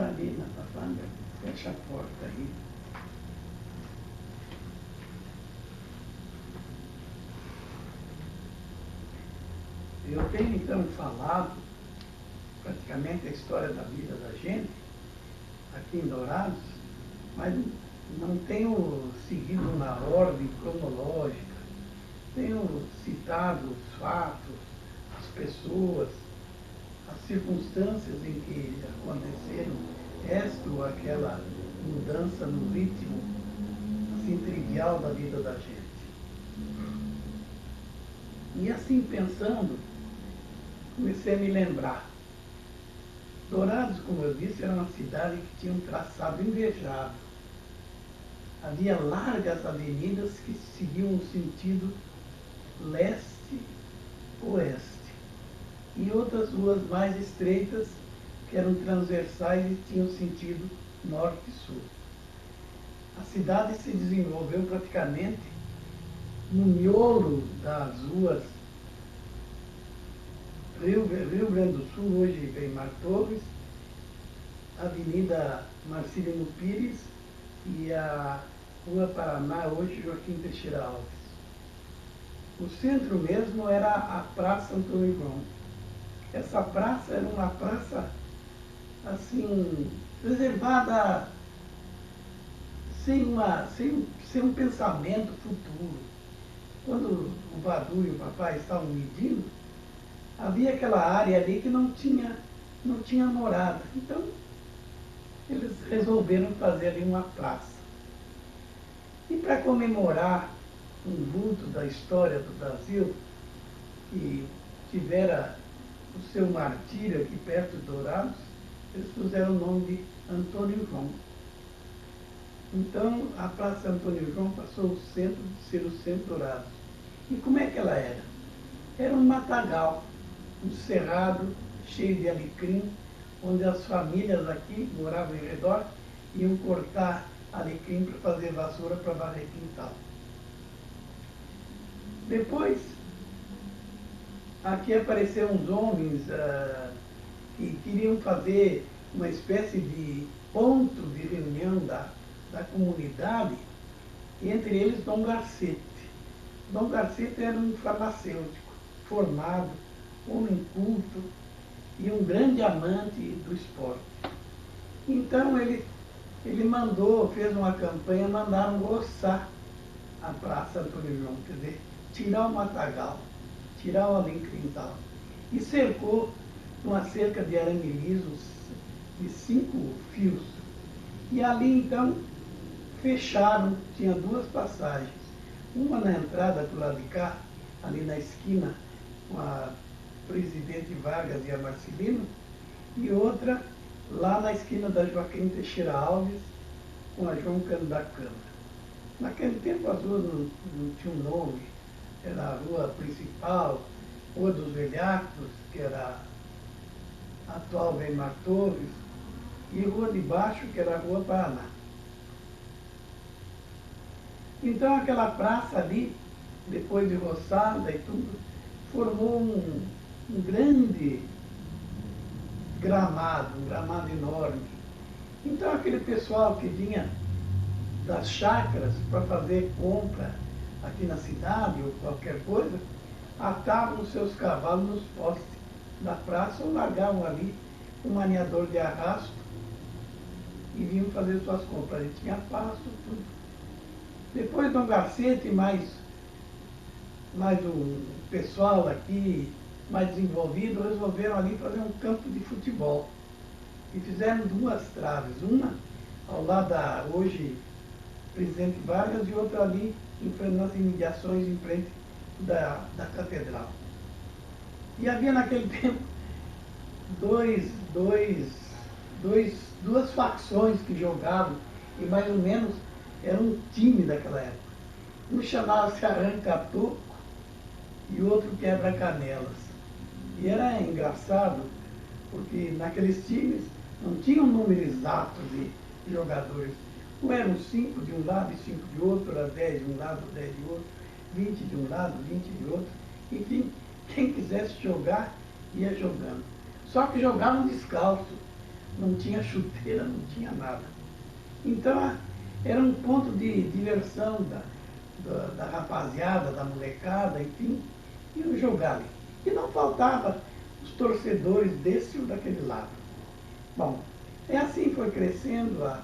ali na varanda, fecha a porta aí. Eu tenho então falado praticamente a história da vida da gente aqui em Dourados, mas não tenho seguido na ordem cronológica. Tenho citado os fatos, as pessoas, as circunstâncias em que aconteceram esta ou aquela mudança no ritmo assim, trivial da vida da gente. E assim pensando, comecei a me lembrar. Dourados, como eu disse, era uma cidade que tinha um traçado invejável. Havia largas avenidas que seguiam o sentido leste-oeste. E outras ruas mais estreitas, que eram transversais e tinham sentido norte-sul. A cidade se desenvolveu praticamente no miolo das ruas Rio Grande do Sul, hoje Weimar Torres, Avenida Marcílio Pires e a Rua Paraná, hoje Joaquim Teixeira Alves. O centro mesmo era a Praça Antônio João. Essa praça era uma praça, assim, reservada sem um pensamento futuro. Quando o Vadu e o papai estavam medindo, havia aquela área ali que não tinha morada. Então, eles resolveram fazer ali uma praça. E para comemorar um vulto da história do Brasil, que tivera o seu martírio aqui perto de Dourados, eles puseram o nome de Antônio João. Então, a Praça Antônio João passou o centro de ser o centro de Dourados. E como é que ela era? Era um matagal, um cerrado cheio de alecrim, onde as famílias aqui moravam em redor, iam cortar alecrim para fazer vassoura para varrer quintal. Depois, aqui apareceram uns homens que queriam fazer uma espécie de ponto de reunião da comunidade, e entre eles Dom Garcete. Dom Garcete era um farmacêutico, formado, homem culto e um grande amante do esporte. Então ele fez uma campanha, mandaram roçar a Praça Antônio João, quer dizer, tirar o matagal, tirar o alecrim-tal, e cercou uma cerca de arame liso de 5 fios. E ali então fecharam, tinha 2 passagens, uma na entrada do lado de cá, ali na esquina, com a Presidente Vargas e a Marcelino, e outra lá na esquina da Joaquim Teixeira Alves, com a João Cano da Câmara. Naquele tempo as ruas não tinham nome, era a rua principal, Rua dos Velhacos, que era a atual Weimar Torres, e Rua de Baixo, que era a Rua Paraná. Então aquela praça ali, depois de roçada e tudo, formou um grande gramado, um gramado enorme. Então aquele pessoal que vinha das chácaras para fazer compra aqui na cidade ou qualquer coisa, atavam os seus cavalos nos postes da praça ou largavam ali um maniador de arrasto e vinham fazer suas compras. Ele tinha pasto, tudo. Depois Dom Garcete e mais um pessoal aqui mais desenvolvido resolveram ali fazer um campo de futebol. E fizeram 2 traves, uma ao lado da hoje Presidente Vargas e outra ali nas imediações em frente da catedral. E havia naquele tempo duas facções que jogavam, e mais ou menos era um time daquela época. Um chamava-se Arranca-Toco e outro Quebra-Canelas. E era engraçado, porque naqueles times não tinha um número exato de jogadores. Ou eram 5 de um lado e 5 de outro, era 10 de um lado, 10 de outro, 20 de um lado, 20 de outro. Enfim, quem quisesse jogar, ia jogando. Só que jogavam descalço. não tinha chuteira, não tinha nada. Então, era um ponto de diversão da rapaziada, da molecada, enfim, iam jogar ali. E não faltava os torcedores desse ou daquele lado. Bom, assim foi crescendo a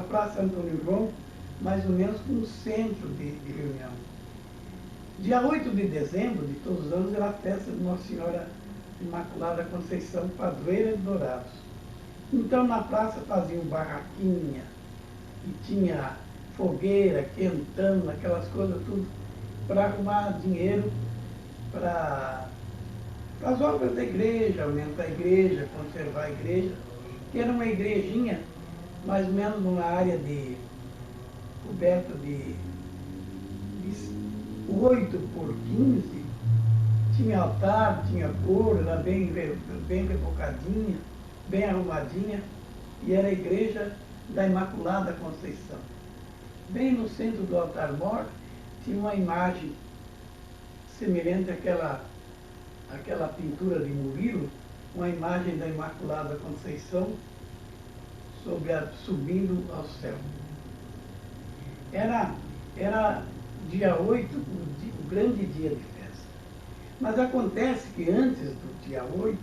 Praça Antônio João, mais ou menos como um centro de reunião. Dia 8 de dezembro de todos os anos era a festa de Nossa Senhora Imaculada Conceição, padroeira de Dourados. Então na praça faziam barraquinha, e tinha fogueira, quentão, aquelas coisas tudo, para arrumar dinheiro para as obras da igreja, aumentar a igreja, conservar a igreja, que era uma igrejinha, mais ou menos numa área coberta de 8 por 15, tinha altar, tinha coro, era bem rebocadinha, bem arrumadinha, e era a igreja da Imaculada Conceição. Bem no centro do altar-mor tinha uma imagem semelhante àquela pintura de Murilo, uma imagem da Imaculada Conceição subindo ao céu. Era dia 8, o grande dia de festa. Mas acontece que antes do dia 8,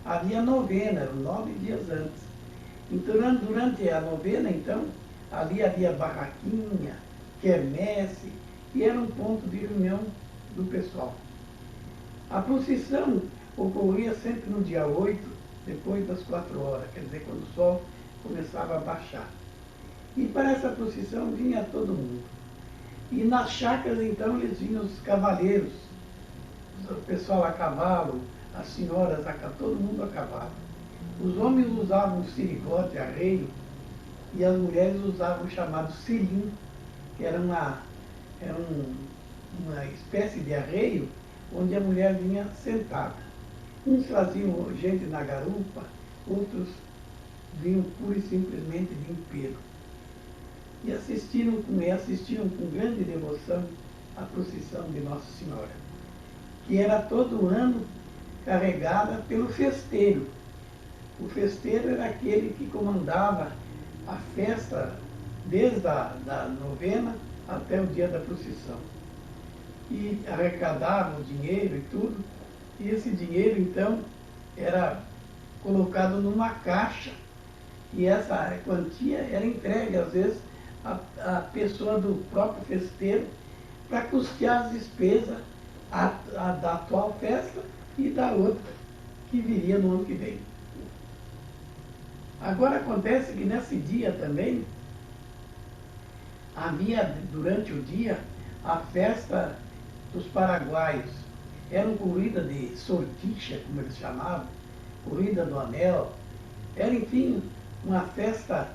havia novena, eram 9 dias antes. Então, durante a novena, então, ali havia barraquinha, quermesse, e era um ponto de reunião do pessoal. A procissão ocorria sempre no dia 8, depois das 4 horas, quer dizer, quando o sol começava a baixar. E para essa procissão vinha todo mundo. E nas chácaras, então, eles vinham os cavaleiros, o pessoal a cavalo, as senhoras, todo mundo a cavalo. Os homens usavam sirigote, arreio, e as mulheres usavam o chamado cilim, que era uma espécie de arreio, onde a mulher vinha sentada. Uns traziam gente na garupa, outros vinham pura e simplesmente de inteiro. E assistiram com grande devoção a procissão de Nossa Senhora, que era todo ano carregada pelo festeiro. O festeiro era aquele que comandava a festa desde a novena até o dia da procissão. E arrecadava o dinheiro e tudo, e esse dinheiro, então, era colocado numa caixa, e essa quantia era entregue, às vezes, à pessoa do próprio festeiro, para custear as despesas da atual festa e da outra, que viria no ano que vem. Agora acontece que nesse dia também, havia durante o dia a festa dos paraguaios. Era uma corrida de sorticha, como eles chamavam, corrida do anel. Era, enfim, uma festa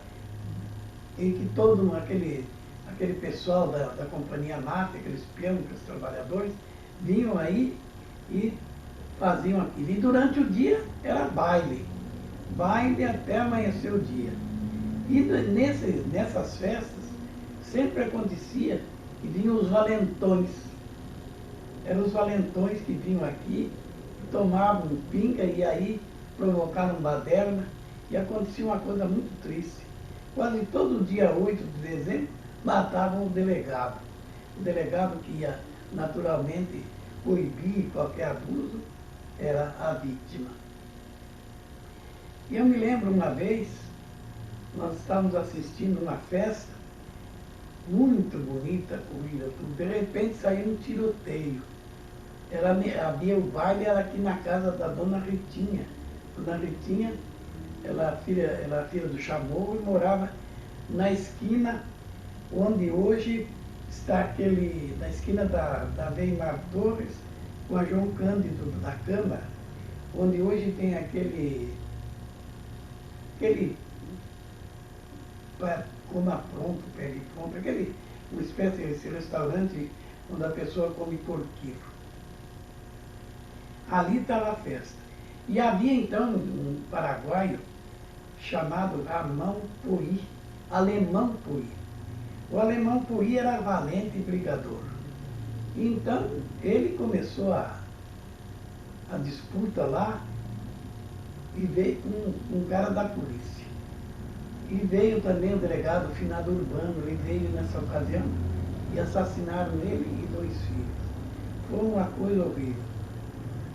em que todo aquele pessoal da companhia MAF, aqueles peões, aqueles trabalhadores, vinham aí e faziam aquilo. E durante o dia era baile até amanhecer o dia. E nessas festas sempre acontecia que vinham os valentões. Eram os valentões que vinham aqui, tomavam pinga e aí provocaram baderna, e acontecia uma coisa muito triste. Quase todo dia 8 de dezembro matavam o delegado. O delegado que ia naturalmente coibir qualquer abuso era a vítima. E eu me lembro uma vez, nós estávamos assistindo uma festa, muito bonita a corrida, de repente saiu um tiroteio. Havia o baile, era aqui na casa da Dona Ritinha. Dona Ritinha, ela era filha do Chamorro e morava na esquina onde hoje está na esquina da Weimar Torres com a João Cândido da Câmara, onde hoje tem aquele coma pronto, pegue pronto, uma espécie de restaurante onde a pessoa come porquinho. Ali estava a festa. E havia então um paraguaio chamado Ramão Puí, Alemão Puí. O Alemão Puí era valente e brigador. E então ele começou a disputa lá, e veio um cara da polícia. E veio também o delegado, o finado Urbano, ele veio nessa ocasião e assassinaram ele e 2 filhos. Foi uma coisa horrível.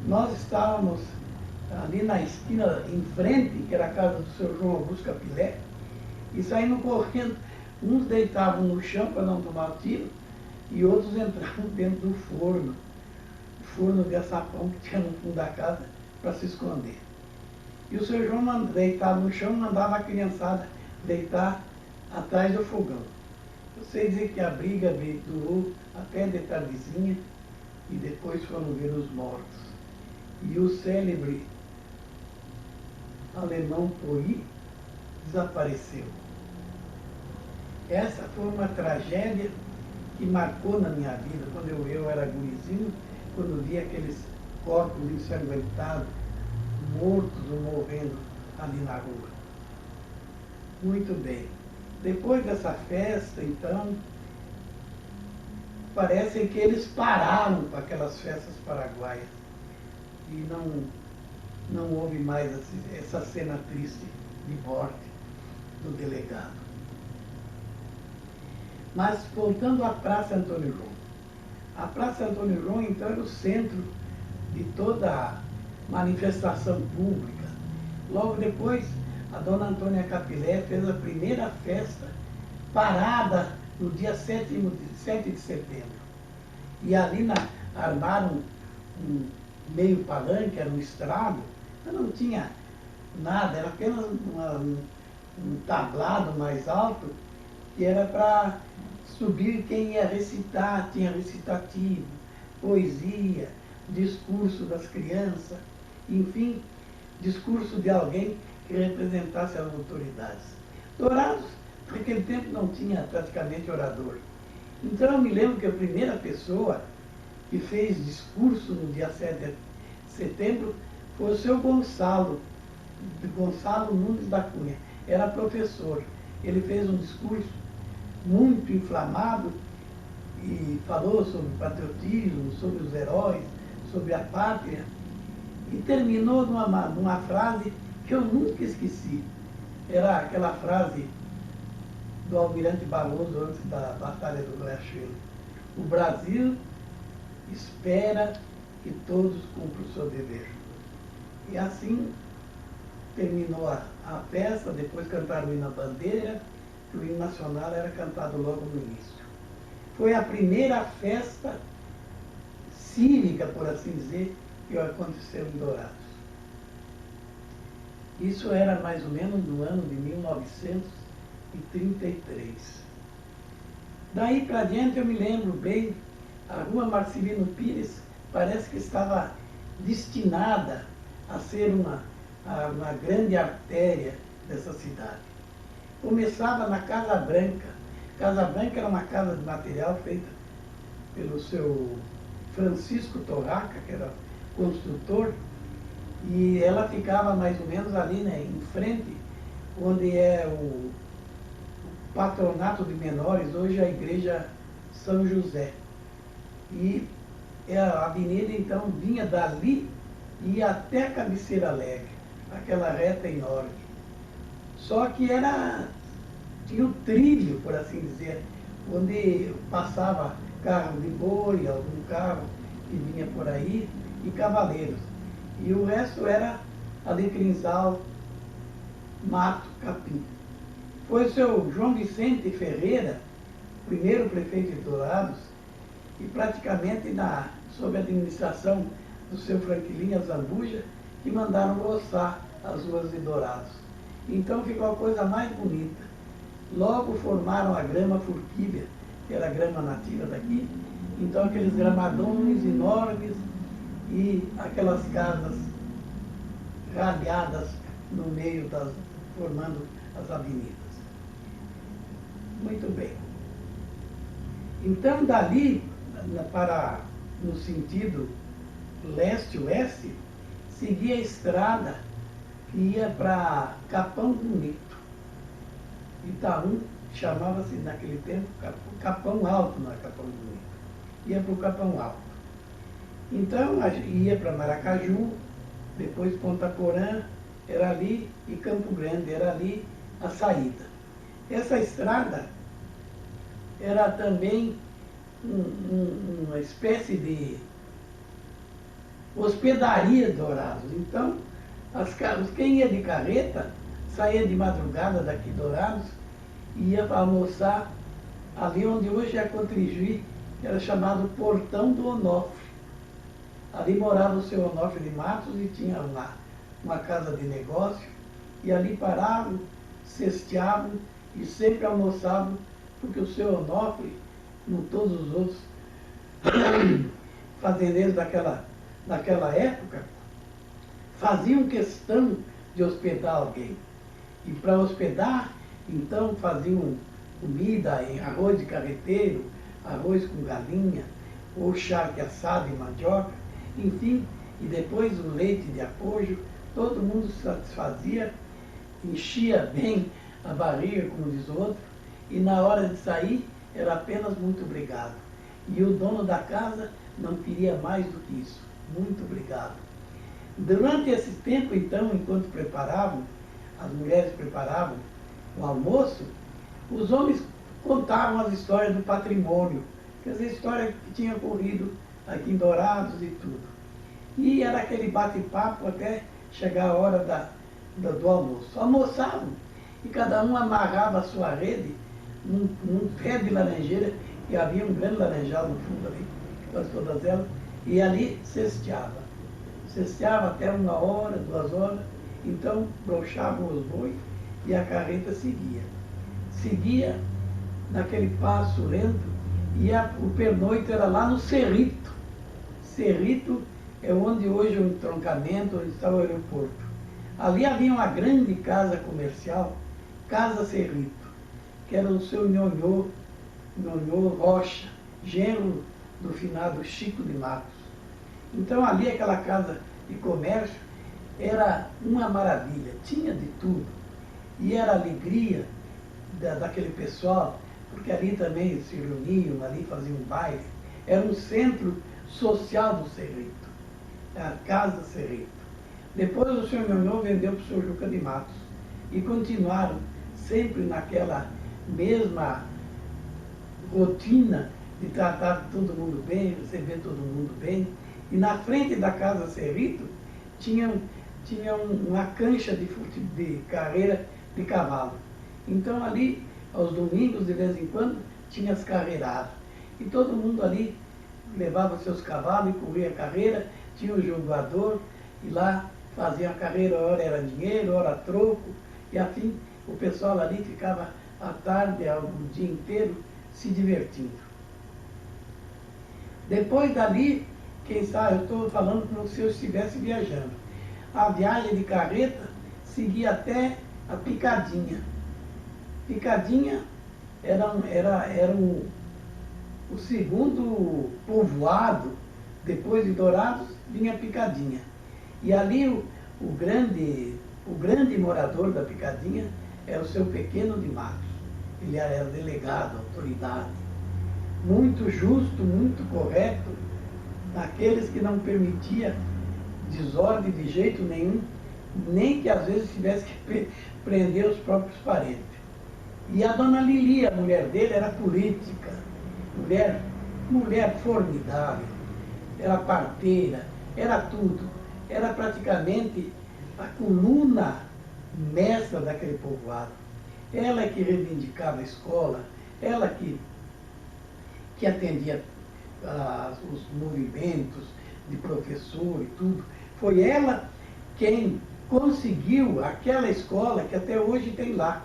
Nós estávamos ali na esquina, em frente, que era a casa do seu João Augusto Capilé, e saímos correndo. Uns deitavam no chão para não tomar tiro, e outros entravam dentro do forno, o forno de açapão que tinha no fundo da casa, para se esconder. E o seu João, deitado no chão, mandava a criançada deitar atrás do fogão. Eu sei dizer que a briga durou até de tardezinha, e depois foram ver os mortos. E o célebre alemão Poy desapareceu. Essa foi uma tragédia que marcou na minha vida, quando eu era gurizinho, quando vi aqueles corpos ensanguentados, mortos ou morrendo ali na rua. Muito bem. Depois dessa festa, então, parece que eles pararam com aquelas festas paraguaias e não houve mais essa cena triste de morte do delegado. Mas voltando à Praça Antônio João. A Praça Antônio João, então, era o centro de toda a manifestação pública. Logo depois, a dona Antônia Capilé fez a primeira festa parada no dia 7 de setembro. E ali armaram um meio palanque, era um estrado, mas não tinha nada, era apenas um tablado mais alto, que era para subir quem ia recitar, tinha recitativo, poesia, discurso das crianças, enfim, discurso de alguém que representasse as autoridades. Dourados, naquele tempo não tinha praticamente orador. Então eu me lembro que a primeira pessoa que fez discurso no dia 7 de setembro foi o seu Gonçalo Nunes da Cunha. Era professor. Ele fez um discurso muito inflamado e falou sobre patriotismo, sobre os heróis, sobre a pátria, e terminou numa frase que eu nunca esqueci. Era aquela frase do Almirante Barroso antes da Batalha do Riachuelo. O Brasil espera que todos cumpram o seu dever. E assim terminou a festa, depois cantaram o hino à bandeira, que o hino nacional era cantado logo no início. Foi a primeira festa cívica, por assim dizer, que aconteceu em Dourados. Isso era mais ou menos no ano de 1933. Daí para diante eu me lembro bem, a rua Marcelino Pires parece que estava destinada a ser uma grande artéria dessa cidade. Começava na Casa Branca. Casa Branca era uma casa de material feita pelo seu Francisco Torraca, que era construtor, e ela ficava mais ou menos ali, né, em frente, onde é o patronato de menores, hoje a igreja São José. E a avenida, então, vinha dali e ia até a Cabeceira Alegre, aquela reta enorme. Só que tinha um trilho, por assim dizer, onde passava carro de boi, algum carro que vinha por aí, e cavaleiros. E o resto era alecrinzal, mato, capim. Foi o seu João Vicente Ferreira, primeiro prefeito de Dourados, e praticamente sob a administração do seu Franquilin Zambuja, que mandaram roçar as ruas de Dourados. Então ficou a coisa mais bonita. Logo formaram a grama furquíbia, que era a grama nativa daqui, então aqueles gramadões enormes e aquelas casas ralhadas no meio, formando as avenidas. Muito bem. Então, dali, no sentido leste-oeste, seguia a estrada que ia para Capão Bonito. Itaú chamava-se naquele tempo Capão Alto, não é Capão Bonito. Ia para o Capão Alto. Então, ia para Maracaju, depois Ponta Porã, era ali, e Campo Grande era ali a saída. Essa estrada era também uma espécie de hospedaria de Dourados. Então, quem ia de carreta saía de madrugada daqui de Dourados e ia para almoçar ali onde hoje é a Cotrijuí, que era chamado Portão do Onofre. Ali morava o seu Onofre de Matos e tinha lá uma casa de negócio, e ali paravam, cesteavam e sempre almoçavam, porque o seu Onofre, como todos os outros fazendeiros daquela época, faziam questão de hospedar alguém. E para hospedar, então faziam comida em arroz de carreteiro, arroz com galinha, ou charque assado e mandioca, enfim, e depois o leite de apojo. Todo mundo se satisfazia, enchia bem a barriga, como diz o outro, e na hora de sair era apenas muito obrigado. E o dono da casa não queria mais do que isso, muito obrigado. Durante esse tempo, então, enquanto preparavam, as mulheres preparavam o almoço, os homens contavam as histórias do patrimônio, quer dizer, história que tinha ocorrido aqui em Dourados e tudo. E era aquele bate-papo até chegar a hora do almoço. Almoçavam e cada um amarrava a sua rede num pé de laranjeira, que havia um grande laranjal no fundo ali, quase todas elas, e ali cesteava. Cesteava até 1 hora, 2 horas, então brochavam os bois e a carreta seguia. Seguia naquele passo lento, e o pernoito era lá no Cerrito. Cerrito é onde hoje é o entroncamento, onde está o aeroporto. Ali havia uma grande casa comercial, Casa Cerrito, que era o seu Nhonhô Rocha, genro do finado Chico de Matos. Então ali aquela casa de comércio era uma maravilha, tinha de tudo. E era a alegria daquele pessoal, porque ali também se reuniam, ali faziam um baile. Era um centro social do Cerrito, a Casa Cerrito. Depois o senhor Nhonhô vendeu para o senhor Juca de Matos e continuaram sempre naquela mesma rotina de tratar todo mundo bem, receber todo mundo bem. E na frente da Casa Cerrito tinha uma cancha de carreira de cavalo. Então ali, aos domingos, de vez em quando, tinha as carreiradas. E todo mundo ali levava seus cavalos e corria a carreira, tinha o jogador, e lá fazia a carreira, ora era dinheiro, ora troco, e assim o pessoal ali ficava à tarde, o dia inteiro, se divertindo. Depois dali, quem sabe, eu estou falando como se eu estivesse viajando. A viagem de carreta seguia até a Picadinha. Picadinha era o segundo povoado, depois de Dourados, vinha Picadinha. E ali o grande morador da Picadinha era o seu Pequeno de Matos. Ele era delegado, autoridade. Muito justo, muito correto, naqueles que não permitia desordem de jeito nenhum, nem que às vezes tivesse que prender os próprios parentes. E a dona Lili, a mulher dele, era política, mulher formidável, era parteira, era tudo. Era praticamente a coluna mestra daquele povoado. Ela que reivindicava a escola, ela que atendia os movimentos de professor e tudo. Foi ela quem conseguiu aquela escola que até hoje tem lá.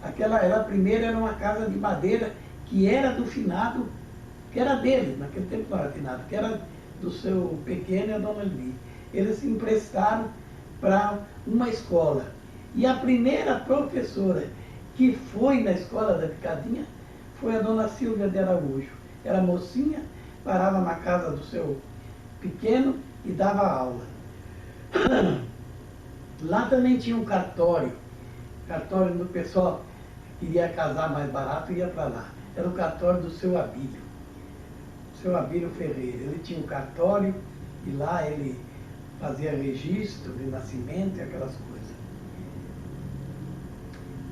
A primeira era uma casa de madeira que era do finado, que era dele, naquele tempo não era finado, que era do seu Pequeno e a dona Lili. Eles se emprestaram para uma escola. E a primeira professora que foi na escola da Picadinha foi a dona Silvia de Araújo. Era mocinha, parava na casa do seu Pequeno e dava aula. Lá também tinha um cartório do pessoal que queria casar mais barato, ia para lá. Era o cartório do seu Abílio, Ferreira. Ele tinha um cartório e lá ele fazia registro de nascimento e aquelas coisas.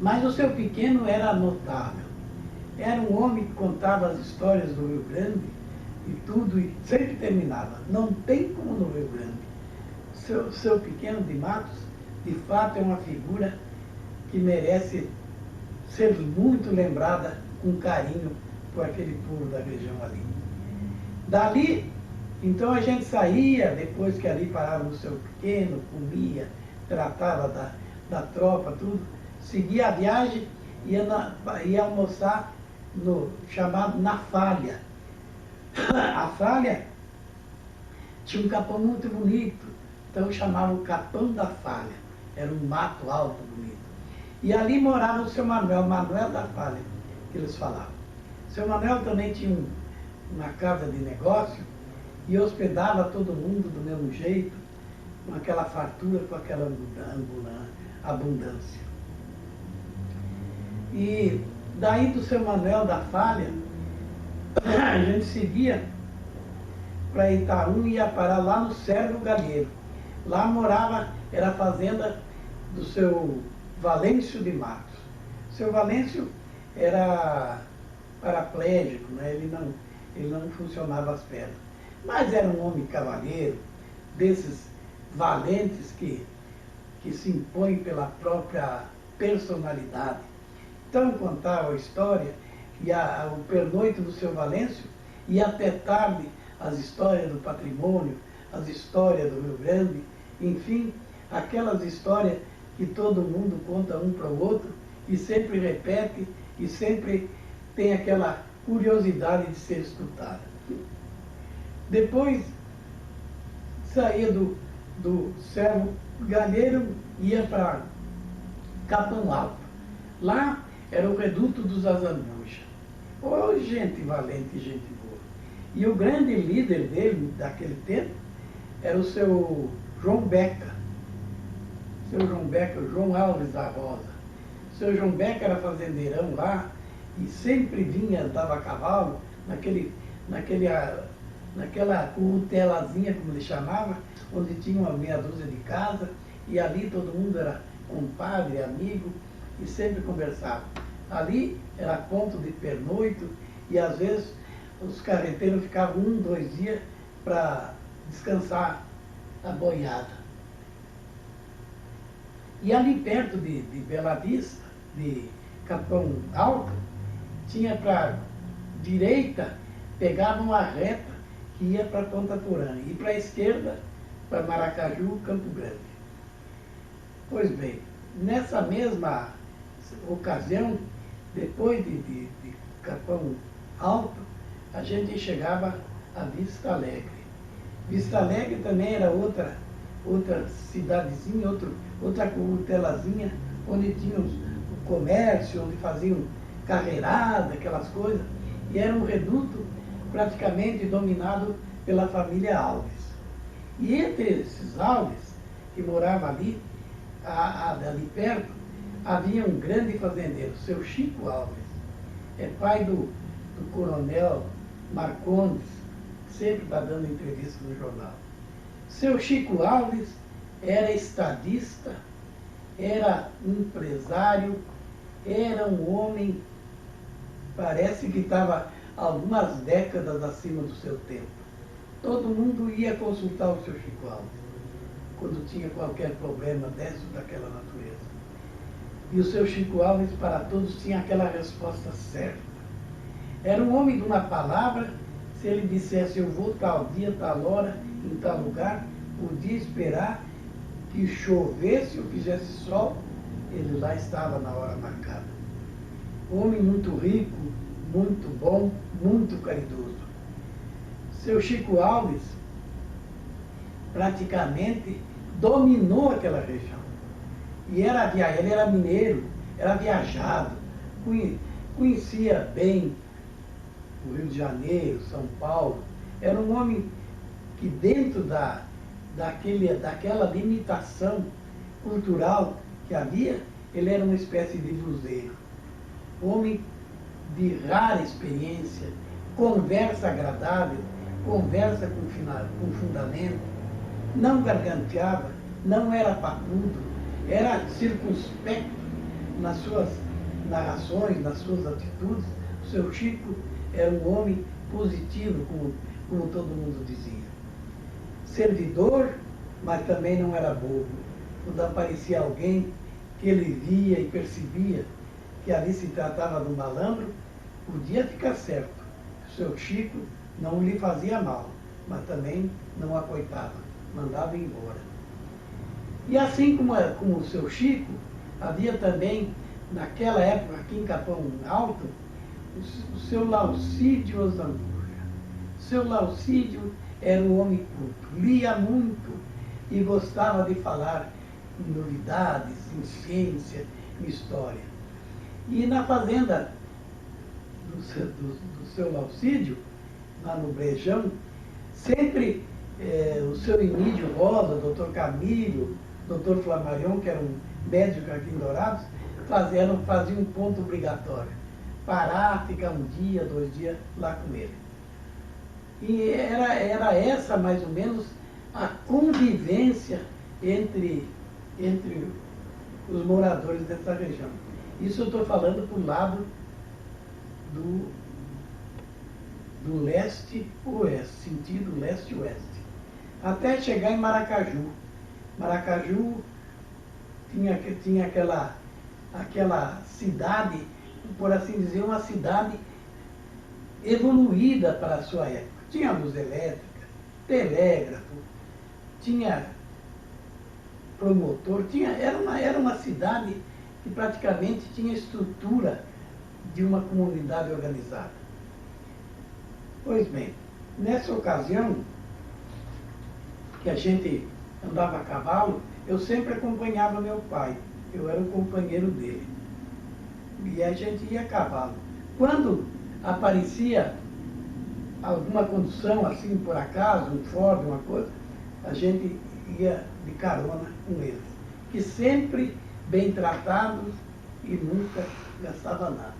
Mas o seu pequeno era notável. Era um homem que contava as histórias do Rio Grande e tudo, e sempre terminava. Não tem como no Rio Grande. Seu pequeno de Matos, de fato, é uma figura que merece ser muito lembrada com carinho por aquele povo da região ali. Dali, então a gente saía, depois que ali parava no seu pequeno, comia, tratava da tropa, tudo, seguia a viagem, ia almoçar no chamado Na Falha. A Falha tinha um capão muito bonito, então chamavam Capão da Falha. Era um mato alto, bonito. E ali morava o seu Manuel, Manuel da Falha, que eles falavam. O seu Manuel também tinha uma casa de negócio e hospedava todo mundo do mesmo jeito, com aquela fartura, com aquela abundância. E daí do seu Manuel da Falha, a gente seguia para Itaú e ia parar lá no Sérgio Galheiro. Lá morava, era a fazenda do seu Valêncio de Matos. O seu Valêncio era paraplégico, né? Ele não funcionava as pernas. Mas era um homem cavalheiro, desses valentes que se impõem pela própria personalidade. Então contava a história, e o pernoite do seu Valêncio ia até tarde as histórias do patrimônio, as histórias do Rio Grande, enfim, aquelas histórias que todo mundo conta um para o outro e sempre repete e sempre tem aquela curiosidade de ser escutada. Depois saía do Sérgio Galheiro e ia para Capão Alto. Lá era o reduto dos Azambuja. Oh, gente valente, gente boa. E o grande líder dele, daquele tempo, era o seu João Beca. Seu João Beca, o João Alves da Rosa. Seu João Beca era fazendeirão lá e sempre vinha, andava a cavalo, naquela curutelazinha, como ele chamava, onde tinha uma meia dúzia de casa, e ali todo mundo era compadre, amigo, e sempre conversava. Ali era ponto de pernoito, e às vezes os carreteiros ficavam 1, 2 dias para descansar a boiada. E ali perto de Bela Vista, de Capão Alto, tinha para direita, pegava uma reta que ia para Ponta Porã, e para a esquerda, para Maracaju, Campo Grande. Pois bem, nessa mesma ocasião, depois de Capão Alto, a gente chegava a Vista Alegre. Vista Alegre também era outra cidadezinha, outra curutelazinha, onde tinha o comércio, onde faziam carreirada, aquelas coisas, e era um reduto praticamente dominado pela família Alves. E entre esses Alves, que moravam ali, ali perto, havia um grande fazendeiro, seu Chico Alves, é pai do coronel Marcondes, que sempre está dando entrevista no jornal. Seu Chico Alves era estadista, era empresário, era um homem, parece que estava algumas décadas acima do seu tempo. Todo mundo ia consultar o seu Chico Alves, quando tinha qualquer problema dessa ou daquela natureza. E o seu Chico Alves, para todos, tinha aquela resposta certa. Era um homem de uma palavra, se ele dissesse, eu vou tal dia, tal hora, em tal lugar, podia esperar que chovesse ou fizesse sol, ele lá estava na hora marcada. Homem muito rico, muito bom, muito caridoso. Seu Chico Alves praticamente dominou aquela região. E ele era mineiro, era viajado, conhecia bem o Rio de Janeiro, São Paulo. Era um homem que dentro daquela limitação cultural que havia, ele era uma espécie de luzeiro. Homem de rara experiência, conversa agradável, conversa com fundamento, não garganteava, não era papudo, era circunspecto, nas suas narrações, nas suas atitudes, o seu Chico era um homem positivo, como todo mundo dizia. Servidor, mas também não era bobo. Quando aparecia alguém que ele via e percebia que ali se tratava de um malandro, podia ficar certo. O seu Chico não lhe fazia mal, mas também não acoitava, mandava embora. E assim como o seu Chico, havia também, naquela época, aqui em Capão Alto, o seu Laucídio Osambuja. O seu Laucídio era um homem culto, lia muito e gostava de falar em novidades, em ciência, em história. E na fazenda do seu Laucídio, lá no Brejão, sempre o seu Emílio Rosa, o doutor Camilo, o doutor Flamarion, que era um médico aqui em Dourados, faziam um ponto obrigatório. Parar, ficar um dia, 2 dias lá com ele. E era essa, mais ou menos, a convivência entre os moradores dessa região. Isso eu estou falando para o lado do leste-oeste, sentido leste-oeste. Até chegar em Maracaju. Maracaju tinha aquela cidade, por assim dizer, uma cidade evoluída para a sua época. Tinha luz elétrica, telégrafo, tinha promotor, era uma cidade que praticamente tinha estrutura de uma comunidade organizada. Pois bem, nessa ocasião que a gente andava a cavalo, eu sempre acompanhava meu pai, eu era o companheiro dele. E a gente ia a cavalo. Quando aparecia alguma condução, assim, por acaso, um Ford, uma coisa, a gente ia de carona com eles, que sempre bem tratados e nunca gastava nada.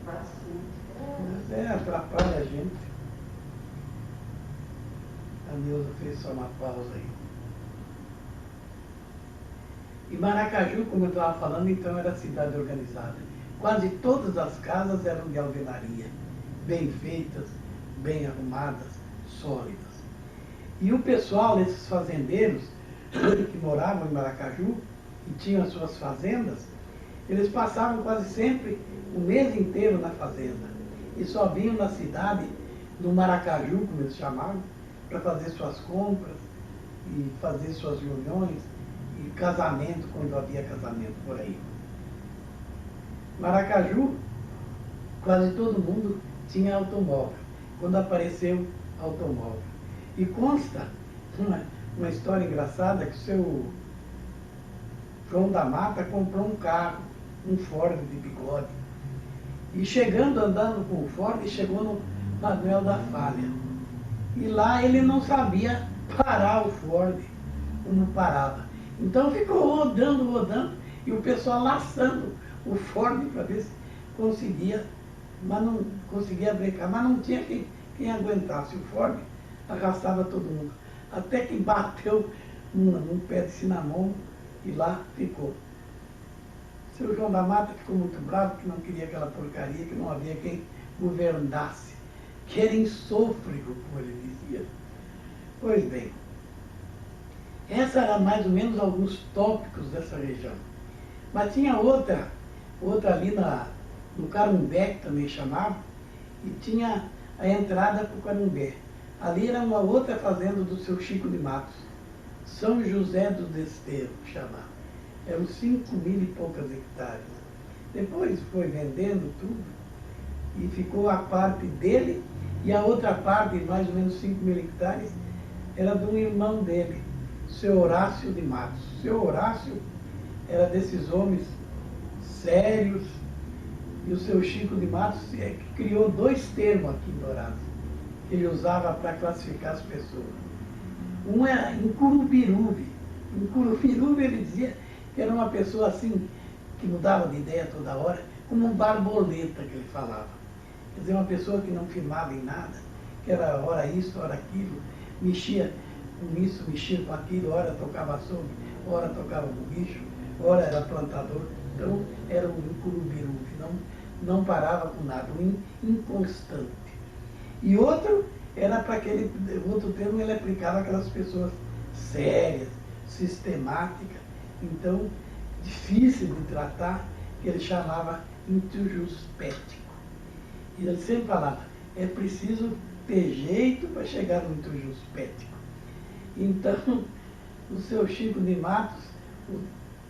Mas atrapalha a gente. A Neuza fez só uma pausa aí. E Maracaju, como eu estava falando, então era cidade organizada. Quase todas as casas eram de alvenaria, bem feitas, bem arrumadas, sólidas. E o pessoal, esses fazendeiros que moravam em Maracaju e tinham as suas fazendas, eles passavam quase sempre o mês inteiro na fazenda. E só vinham na cidade, no Maracaju, como eles chamavam, para fazer suas compras e fazer suas reuniões e casamento, quando havia casamento por aí. Maracaju, quase todo mundo tinha automóvel, quando apareceu automóvel. E consta uma história engraçada que o seu João da Mata comprou um carro, um Ford de bigode. E andando com o Ford, chegou no Manuel da Falha. E lá ele não sabia parar o Ford, como parava. Então ficou rodando, e o pessoal laçando o Ford para ver se conseguia, mas não conseguia brecar, mas não tinha quem aguentasse. O Ford arrastava todo mundo, até que bateu num pé de cinnamon e lá ficou. O seu João da Mata ficou muito bravo, que não queria aquela porcaria, que não havia quem governasse, que era insôfrego, como ele dizia. Pois bem, esses eram mais ou menos alguns tópicos dessa região. Mas tinha outra ali no Carumbé, que também chamava, e tinha a entrada para o Carumbé. Ali era uma outra fazenda do seu Chico de Matos, São José do Desterro, que chamava. Eram 5.000 e poucas hectares. Depois foi vendendo tudo e ficou a parte dele, e a outra parte, mais ou menos 5.000 hectares, era de um irmão dele, seu Horácio de Matos. Seu Horácio era desses homens sérios, e o seu Chico de Matos criou 2 termos aqui em Dourados, que ele usava para classificar as pessoas. Um era Incurubirubi. Incurubirubi ele dizia que era uma pessoa assim, que mudava de ideia toda hora, como um borboleta que ele falava. Quer dizer, uma pessoa que não firmava em nada, que era hora isso, hora aquilo, mexia com isso, mexia com aquilo, ora tocava açougue, ora tocava buguicho, ora era plantador. Então era um curubiru, não parava com nada, um inconstante. E outro era para aquele, outro termo ele aplicava aquelas pessoas sérias, sistemáticas, então difícil de tratar, que ele chamava introjuspético. E ele sempre falava, é preciso ter jeito para chegar no introjuspético. Então, o seu Chico de Matos,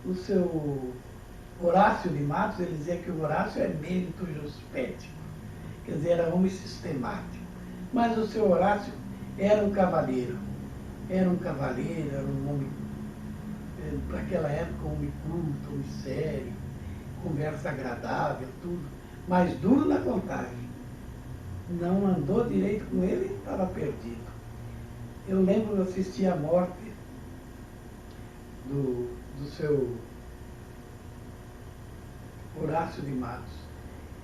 o seu Horácio de Matos, ele dizia que o Horácio é meio introjuspético, quer dizer, era homem sistemático. Mas o seu Horácio era um cavaleiro, era um homem, para aquela época, um homem culto, um homem sério, conversa agradável, tudo, mas duro na contagem. Não andou direito com ele, estava perdido. Eu lembro de assistir a morte do seu Horácio de Matos.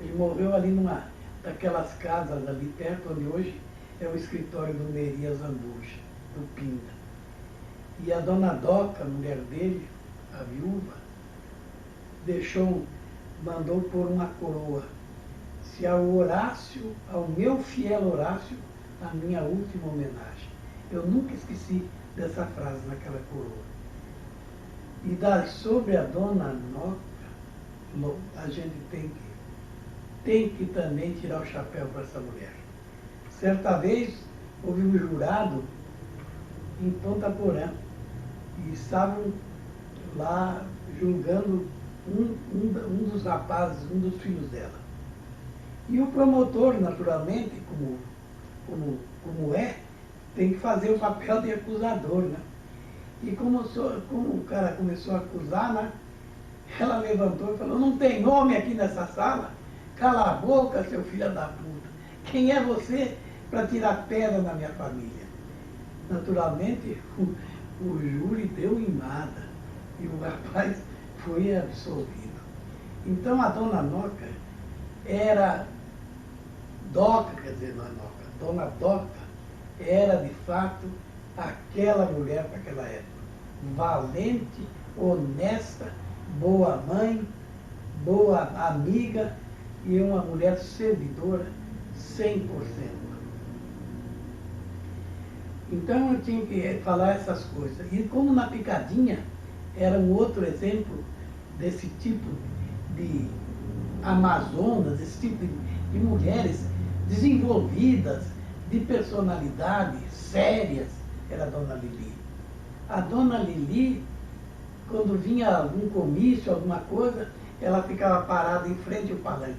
Ele morreu ali numa daquelas casas ali perto, onde hoje é o escritório do Merias Zambuja, do Pinda. E a dona Doca, a mulher dele, a viúva, mandou pôr uma coroa. Se ao Horácio, ao meu fiel Horácio, a minha última homenagem. Eu nunca esqueci dessa frase naquela coroa. E sobre a dona Noca, a gente tem que também tirar o chapéu para essa mulher. Certa vez, houve um jurado em Ponta Porã e estavam lá julgando um dos rapazes, um dos filhos dela. E o promotor, naturalmente, como tem que fazer o papel de acusador, né? E como o cara começou a acusar, né? Ela levantou e falou, não tem homem aqui nessa sala? Cala a boca, seu filho da puta. Quem é você para tirar pedra na minha família? Naturalmente, o júri deu em nada e o rapaz foi absolvido. Então a dona Noca era Doca, quer dizer, não é Noca, dona Doca era de fato aquela mulher daquela época, valente, honesta, boa mãe, boa amiga e uma mulher servidora 100%. Então eu tinha que falar essas coisas. E como na Picadinha era um outro exemplo desse tipo de amazonas, desse tipo de mulheres desenvolvidas, de personalidade, sérias, era a dona Lili. A dona Lili, quando vinha algum comício, alguma coisa, ela ficava parada em frente ao palanque.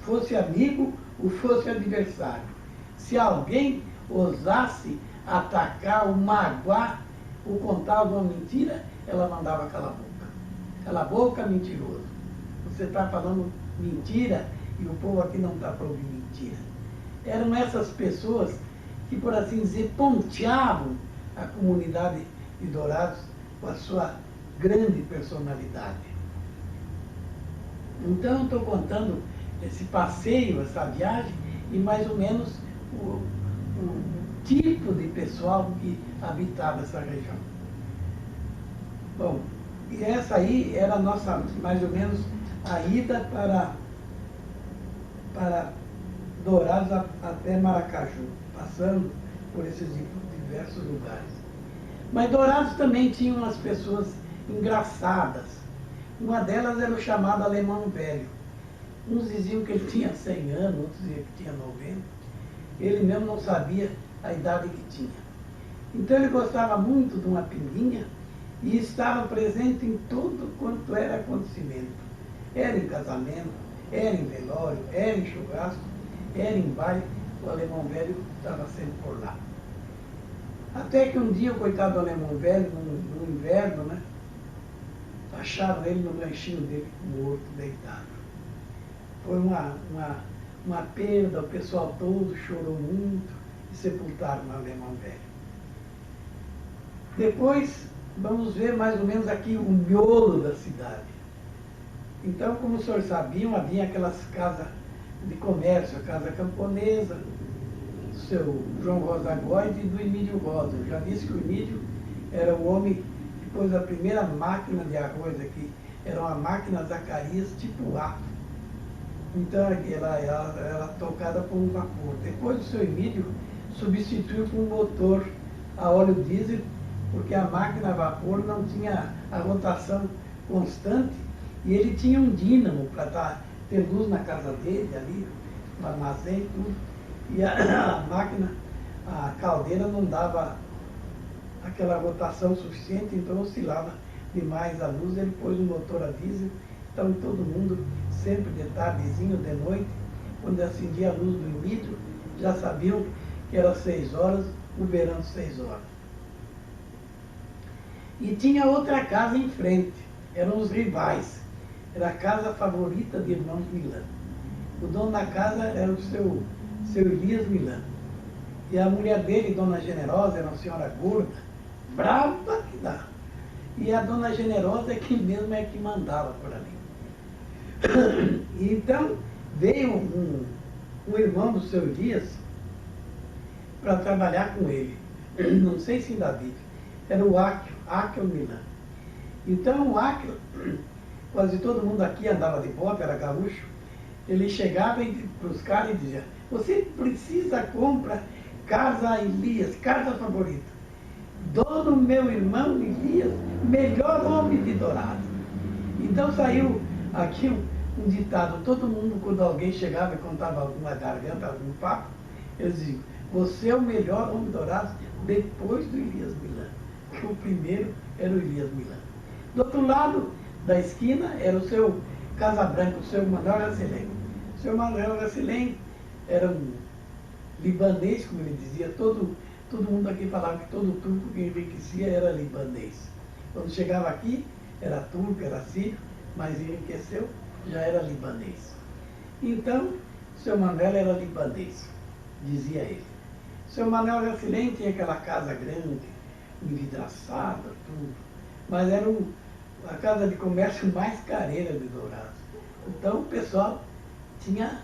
Fosse amigo ou fosse adversário. Se alguém ousasse atacar ou magoar ou contar alguma mentira, ela mandava calar a boca. Cala a boca, mentiroso. Você está falando mentira e o povo aqui não está para ouvir mentira. Eram essas pessoas que, por assim dizer, ponteavam a comunidade de Dourados com a sua grande personalidade. Então, eu estou contando esse passeio, essa viagem, e mais ou menos o tipo de pessoal que habitava essa região. Bom, e essa aí era a nossa, mais ou menos, a ida para Dourados até Maracaju, passando por esses diversos lugares. Mas Dourados também tinha umas pessoas engraçadas. Uma delas era o chamado Alemão Velho. Uns diziam que ele tinha 100 anos, outros diziam que tinha 90. Ele mesmo não sabia a idade que tinha. Então ele gostava muito de uma pinguinha e estava presente em tudo quanto era acontecimento. Era em casamento, era em velório, era em churrasco, era em baile, o Alemão Velho estava sempre por lá. Até que um dia o coitado do Alemão Velho, no inverno, né, acharam ele no lanchinho dele, morto, deitado. Foi uma perda, o pessoal todo chorou muito e sepultaram o Alemão Velho. Depois, vamos ver mais ou menos aqui o miolo da cidade. Então, como os senhores sabiam, havia aquelas casas de comércio, a casa camponesa, seu João Rosa Góes e do Emílio Rosa. Eu já disse que o Emílio era o homem que pôs a primeira máquina de arroz aqui. Era uma máquina Zacarias tipo A. Então ela era tocada por um vapor. Depois o seu Emílio substituiu por um motor a óleo diesel, porque a máquina a vapor não tinha a rotação constante e ele tinha um dínamo para ter luz na casa dele, ali, no armazém e tudo. E a máquina, a caldeira não dava aquela rotação suficiente, então oscilava demais a luz. Ele pôs um motor a diesel, então todo mundo, sempre de tardezinho, de noite, quando acendia a luz do Emílio, já sabiam que era 6 horas, o verão 6 horas. E tinha outra casa em frente, eram os rivais. Era a casa favorita de irmãos Milano. O dono da casa era o seu Elias Milano. E a mulher dele, Dona Generosa, era uma senhora gorda, brava que dá. E a Dona Generosa é que mesmo é que mandava por ali. E então veio um irmão do seu Elias para trabalhar com ele. Não sei se ainda vive. Era o Áquio Milano. Então o Áquio, quase todo mundo aqui andava de bota, era gaúcho. Ele chegava para os caras e dizia: você precisa comprar casa Elias, casa favorita. Dono meu irmão Elias, melhor homem de Dourado. Então saiu aqui um ditado: todo mundo, quando alguém chegava e contava alguma garganta, algum papo, eles diziam: você é o melhor homem de Dourado depois do Elias Milano. Que o primeiro era o Elias Milano. Do outro lado da esquina era o seu Casabranca, o seu Manuel Gracilém. O seu Manuel Gracilém era um libanês, como ele dizia. Todo mundo aqui falava que todo turco que enriquecia era libanês. Quando chegava aqui, era turco, era sírio, mas enriqueceu, já era libanês. Então, o seu Manuel era libanês, dizia ele. O seu Manuel Gracilém tinha aquela casa grande, envidraçada, tudo, mas era a casa de comércio mais careira de Dourados. Então o pessoal tinha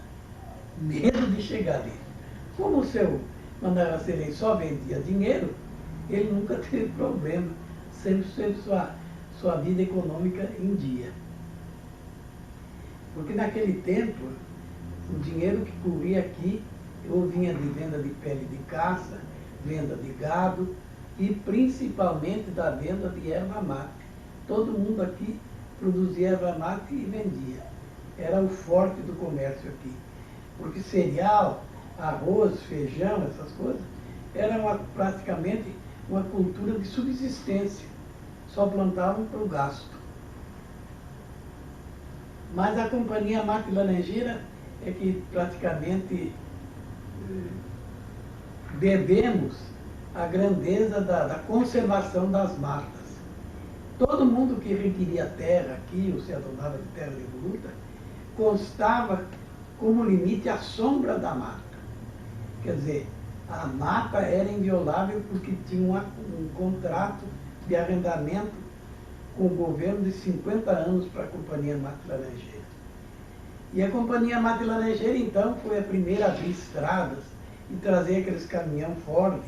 medo de chegar ali. Como o seu Manuel Gracilém só vendia dinheiro, ele nunca teve problema, sempre sua vida econômica em dia. Porque naquele tempo, o dinheiro que corria aqui, ou vinha de venda de pele de caça, venda de gado, e principalmente da venda de erva mate. Todo mundo aqui produzia erva mate e vendia. Era o forte do comércio aqui. Porque cereal, arroz, feijão, essas coisas, era praticamente uma cultura de subsistência. Só plantavam para o gasto. Mas a Companhia Mate Laranjeira é que praticamente devemos a grandeza da conservação das matas. Todo mundo que requeria terra aqui, ou se adonava de terra devoluta, constava como limite a sombra da mata. Quer dizer, a mata era inviolável porque tinha um contrato de arrendamento com o governo de 50 anos para a Companhia Mate Laranjeira. E a Companhia Mate Laranjeira, então, foi a primeira a abrir estradas e trazer aqueles caminhão Ford